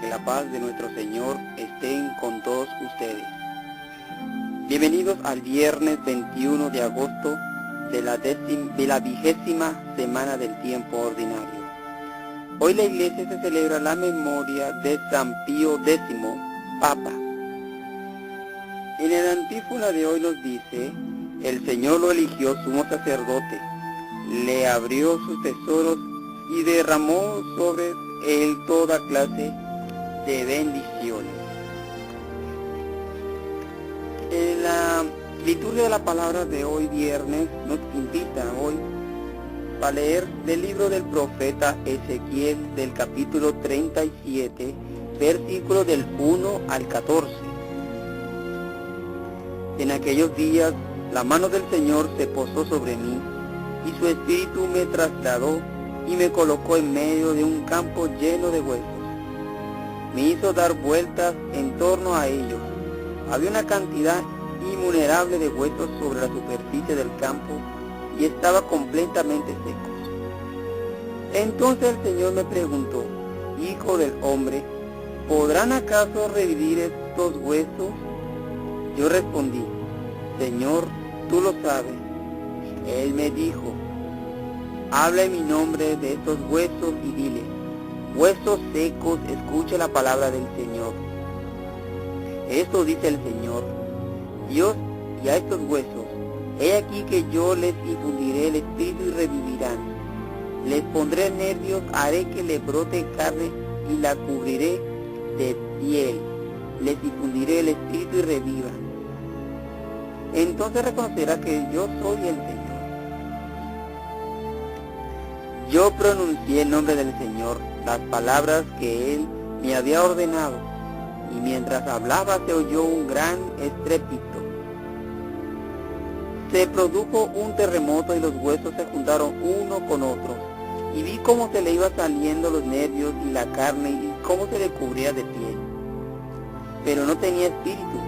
que la paz de nuestro Señor estén con todos ustedes. Bienvenidos al viernes 21 de agosto de la 20ª semana del tiempo ordinario. Hoy la Iglesia se celebra la memoria de San Pío X, Papa. En el antífona de hoy nos dice: el Señor lo eligió sumo sacerdote, le abrió sus tesoros y derramó sobre él toda clase de bendiciones. En la liturgia de la palabra de hoy viernes nos invita hoy a leer del libro del profeta Ezequiel, del capítulo 37, versículos del 1 al 14. En aquellos días la mano del Señor se posó sobre mí, y su espíritu me trasladó y me colocó en medio de un campo lleno de huesos. Me hizo dar vueltas en torno a ellos. Había una cantidad innumerable de huesos sobre la superficie del campo y estaba completamente secos. Entonces el Señor me preguntó: Hijo del hombre, ¿podrán acaso revivir estos huesos? Yo respondí: Señor, tú lo sabes. Él me dijo: habla en mi nombre de estos huesos y dile: huesos secos, escucha la palabra del Señor. Esto dice el Señor Dios, y a estos huesos, he aquí que yo les infundiré el espíritu y revivirán. Les pondré nervios, haré que le brote carne y la cubriré de piel. Les infundiré el espíritu y revivan. Entonces reconocerá que yo soy el Señor. Yo pronuncié el nombre del Señor, las palabras que Él me había ordenado, y mientras hablaba se oyó un gran estrépito. Se produjo un terremoto y los huesos se juntaron uno con otro, y vi cómo se le iban saliendo los nervios y la carne y cómo se le cubría de piel, pero no tenía espíritu.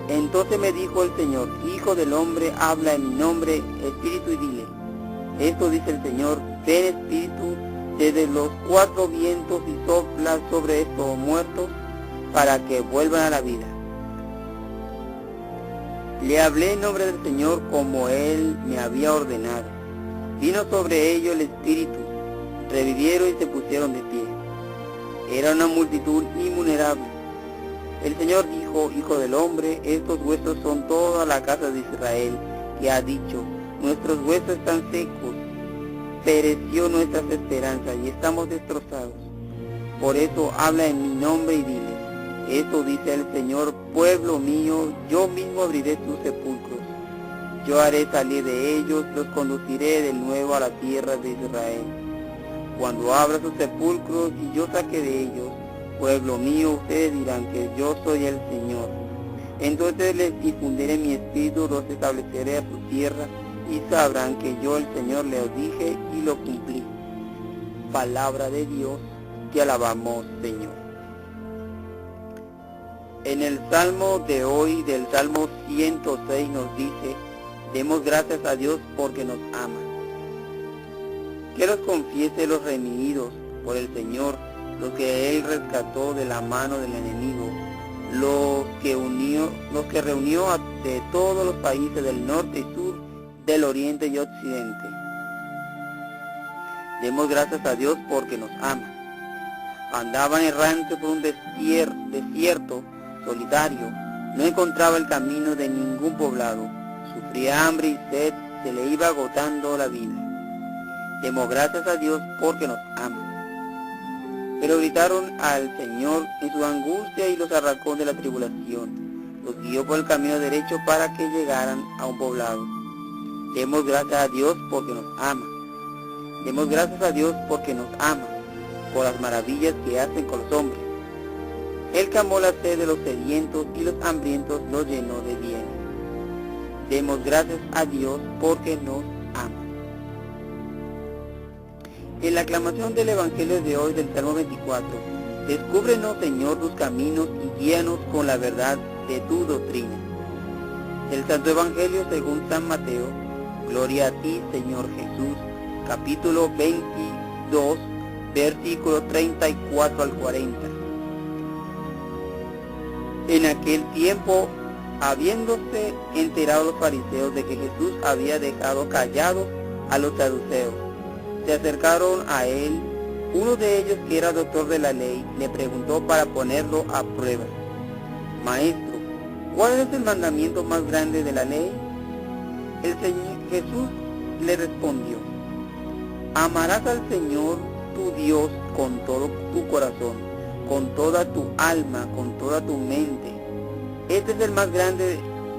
Entonces me dijo el Señor: Hijo del hombre, habla en mi nombre, espíritu, y dile: esto dice el Señor, ven espíritu desde los cuatro vientos y sopla sobre estos muertos para que vuelvan a la vida. Le hablé en nombre del Señor como Él me había ordenado. Vino sobre ellos el espíritu, revivieron y se pusieron de pie. Era una multitud innumerable. El Señor dijo: Hijo del hombre, estos huesos son toda la casa de Israel, que ha dicho: nuestros huesos están secos, pereció nuestras esperanzas y estamos destrozados. Por eso habla en mi nombre y dile: esto dice el Señor, pueblo mío, yo mismo abriré sus sepulcros. Yo haré salir de ellos, los conduciré de nuevo a la tierra de Israel. Cuando abra sus sepulcros y yo saque de ellos, pueblo mío, ustedes dirán que yo soy el Señor. Entonces les difundiré mi espíritu, los estableceré a su tierra, y sabrán que yo el Señor les dije y lo cumplí. Palabra de Dios, te alabamos, Señor. En el Salmo de hoy, del Salmo 106, nos dice: demos gracias a Dios porque nos ama. Que los confiese los redimidos por el Señor, los que Él rescató de la mano del enemigo, los que reunió de todos los países del norte y sur, del oriente y occidente. Demos gracias a Dios porque nos ama. Andaban errantes por un desierto solitario, no encontraba el camino de ningún poblado, sufría hambre y sed, se le iba agotando la vida. Demos gracias a Dios porque nos ama. Pero gritaron al Señor en su angustia y los arrancó de la tribulación, los guió por el camino derecho para que llegaran a un poblado. Demos gracias a Dios porque nos ama. Demos gracias a Dios porque nos ama, por las maravillas que hacen con los hombres. Él calmó la sed de los sedientos y los hambrientos los llenó de bienes. Demos gracias a Dios porque nos ama. En la aclamación del Evangelio de hoy del Salmo 24, descúbrenos, Señor, tus caminos y guíanos con la verdad de tu doctrina. El Santo Evangelio según San Mateo. Gloria a ti, Señor Jesús. Capítulo 22, versículos 34 al 40. En aquel tiempo, habiéndose enterado los fariseos de que Jesús había dejado callados a los saduceos, se acercaron a él. Uno de ellos, que era doctor de la ley, le preguntó para ponerlo a prueba: Maestro, ¿cuál es el mandamiento más grande de la ley? Jesús le respondió: Amarás al Señor tu Dios con todo tu corazón, con toda tu alma, con toda tu mente. Este es el más grande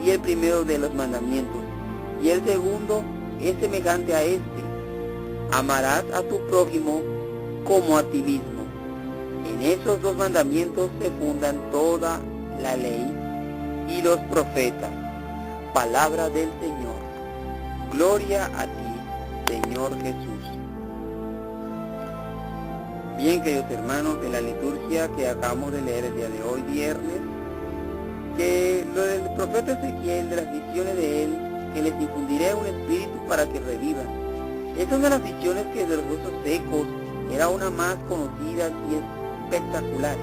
y el primero de los mandamientos. Y el segundo es semejante a este: amarás a tu prójimo como a ti mismo. En esos dos mandamientos se fundan toda la ley y los profetas. Palabra del Señor. Gloria a ti, Señor Jesús. Bien, queridos hermanos, de la liturgia que acabamos de leer el día de hoy, viernes, que lo del profeta Ezequiel, de las visiones de él, que les infundiré un espíritu para que revivan. Es una de las visiones que de los huesos secos era una más conocida y espectacular.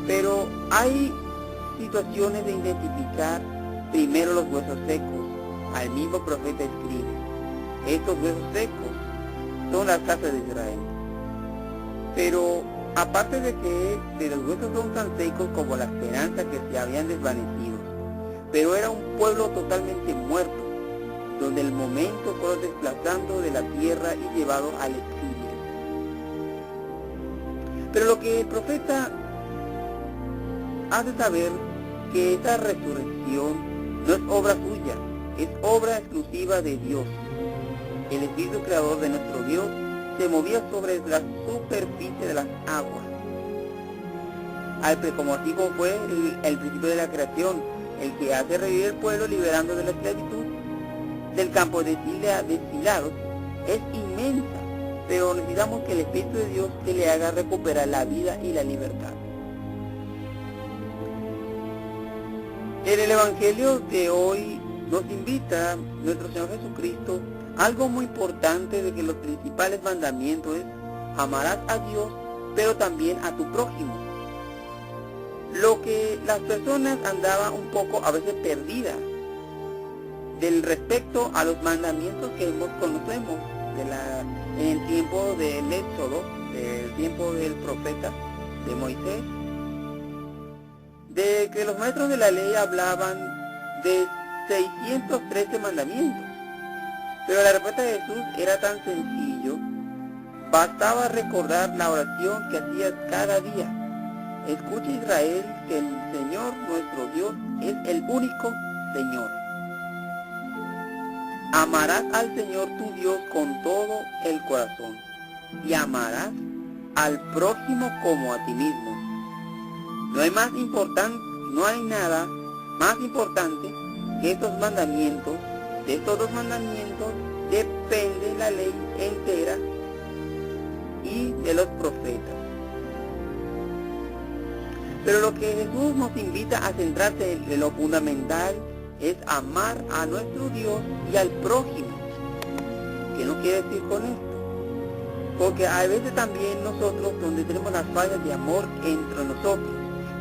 Pero hay situaciones de identificar primero los huesos secos. Al mismo profeta escribe: estos huesos secos son las casas de Israel. Pero aparte de que de los huesos son tan secos como la esperanza que se habían desvanecido, pero era un pueblo totalmente muerto, donde el momento fueron desplazando de la tierra y llevados al exilio. Pero lo que el profeta hace saber que esta resurrección no es obra suya, es obra exclusiva de Dios. El Espíritu Creador de nuestro Dios se movía sobre la superficie de las aguas. Como así como fue el principio de la creación, el que hace revivir el pueblo liberando de la esclavitud del campo de deshilados, es inmensa, pero necesitamos que el Espíritu de Dios se le haga recuperar la vida y la libertad. En el Evangelio de hoy nos invita nuestro Señor Jesucristo algo muy importante, de que los principales mandamientos es: amarás a Dios, pero también a tu prójimo. Lo que las personas andaban un poco a veces perdidas del respecto a los mandamientos que conocemos en el tiempo del Éxodo, del tiempo del profeta de Moisés, de que los maestros de la ley hablaban de 613 mandamientos. Pero la respuesta de Jesús era tan sencillo: bastaba recordar la oración que hacías cada día. Escucha, Israel, que el Señor nuestro Dios es el único Señor. Amarás al Señor tu Dios con todo el corazón, y amarás al prójimo como a ti mismo. No hay nada más importante que estos mandamientos. De estos dos mandamientos depende la ley entera y de los profetas. Pero lo que Jesús nos invita a centrarse en lo fundamental es amar a nuestro Dios y al prójimo. ¿Qué nos quiere decir con esto? Porque a veces también nosotros, donde tenemos las fallas de amor entre nosotros,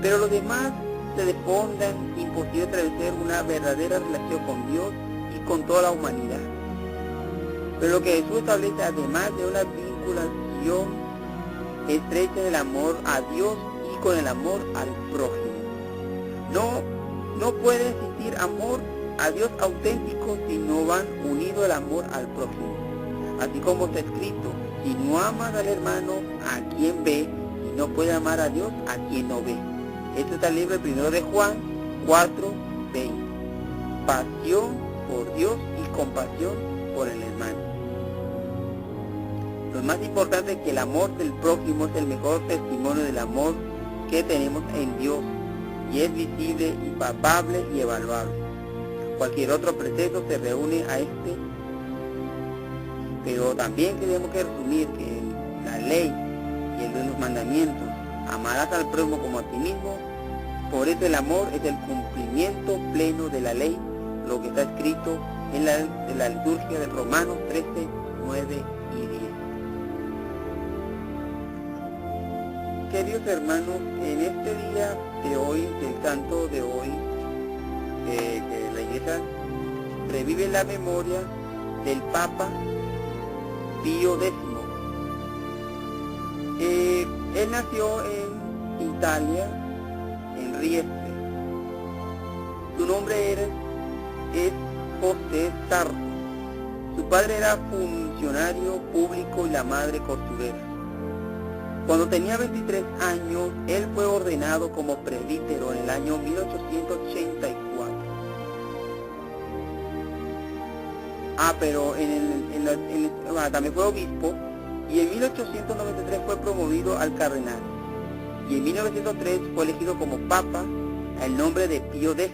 pero los demás se desfondan, imposible establecer una verdadera relación con Dios y con toda la humanidad. Pero lo que Jesús establece, además de una vinculación estrecha del amor a Dios y con el amor al prójimo. No puede existir amor a Dios auténtico si no van unido el amor al prójimo. Así como está escrito: si no amas al hermano a quien ve, y no puede amar a Dios a quien no ve. Esto está en el libro 1 de Juan 4:20. Pasión por Dios y compasión por el hermano. Lo más importante es que el amor del prójimo es el mejor testimonio del amor que tenemos en Dios, y es visible, impalpable y evaluable. Cualquier otro precepto se reúne a este, pero también tenemos que resumir que la ley y el de los mandamientos: amarás al prójimo como a ti mismo. Por eso el amor es el cumplimiento pleno de la ley, lo que está escrito en la liturgia de Romanos 13, 9 y 10. Queridos hermanos, en este día de hoy, del santo de hoy, que la Iglesia revive la memoria del Papa Pío X. Él nació en Italia, en Riese. Su nombre es José Sarto. Su padre era funcionario público y la madre costurera. Cuando tenía 23 años, él fue ordenado como presbítero en el año 1884. Pero también fue obispo, y en 1893 fue promovido al cardenal. Y en 1903 fue elegido como papa al nombre de Pío X.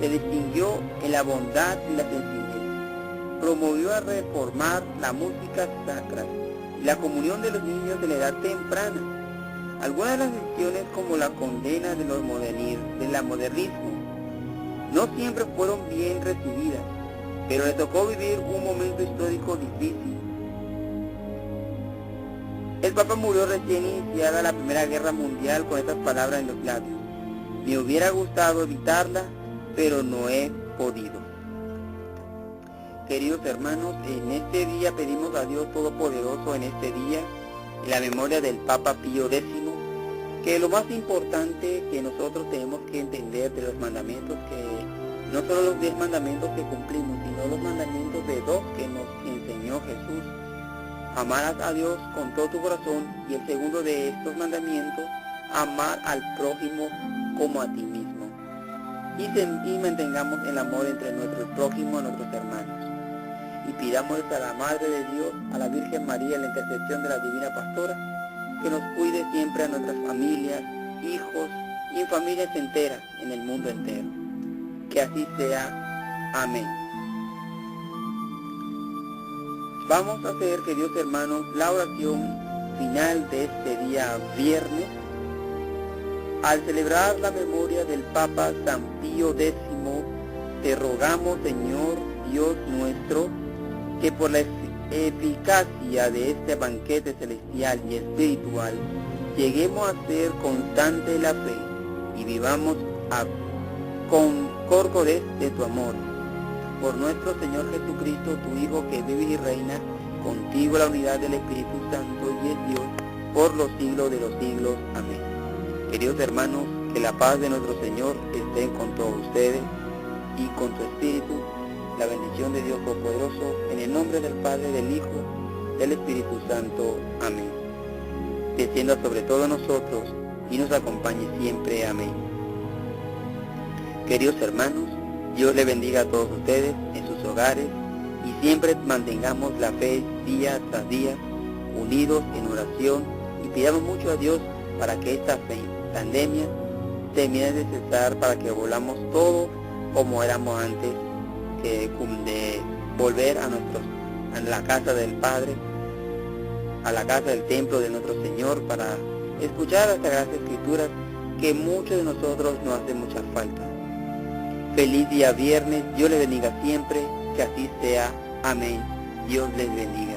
Se distinguió en la bondad y la sencillez. Promovió a reformar la música sacra y la comunión de los niños de la edad temprana. Algunas de las decisiones, como la condena del modernismo, no siempre fueron bien recibidas, pero le tocó vivir un momento histórico difícil. El Papa murió recién iniciada la Primera Guerra Mundial con estas palabras en los labios: me hubiera gustado evitarla, pero no he podido. Queridos hermanos, en este día pedimos a Dios Todopoderoso, en este día, en la memoria del Papa Pío X, que lo más importante que nosotros tenemos que entender de los mandamientos, que no solo los 10 mandamientos que cumplimos, sino los mandamientos de 2 que nos enseñó Jesús. Amarás a Dios con todo tu corazón, y el segundo de estos mandamientos, amar al prójimo como a ti mismo. Y mantengamos el amor entre nuestro prójimo, nuestros hermanos. Y pidamos a la Madre de Dios, a la Virgen María, en la intercesión de la Divina Pastora, que nos cuide siempre a nuestras familias, hijos y familias enteras en el mundo entero. Que así sea. Amén. Vamos a hacer, queridos hermanos, la oración final de este día viernes. Al celebrar la memoria del Papa San Pío X, te rogamos, Señor Dios nuestro, que por la eficacia de este banquete celestial y espiritual, lleguemos a ser constantes en la fe y vivamos con córcoles de tu amor. Por nuestro Señor Jesucristo, tu Hijo, que vive y reina contigo en la unidad del Espíritu Santo y es Dios, por los siglos de los siglos. Amén. Queridos hermanos, que la paz de nuestro Señor esté con todos ustedes y con tu espíritu. La bendición de Dios Todopoderoso, en el nombre del Padre, del Hijo, del Espíritu Santo. Amén. Descienda sobre todos nosotros y nos acompañe siempre. Amén. Queridos hermanos, Dios le bendiga a todos ustedes en sus hogares y siempre mantengamos la fe día tras día, unidos en oración, y pidamos mucho a Dios para que esta pandemia termine de cesar, para que volvamos todos como éramos antes, de volver a la casa del Padre, a la casa del templo de nuestro Señor, para escuchar las Sagradas Escrituras, que muchos de nosotros nos hacen mucha falta. Feliz día viernes, Dios les bendiga siempre, que así sea. Amén. Dios les bendiga.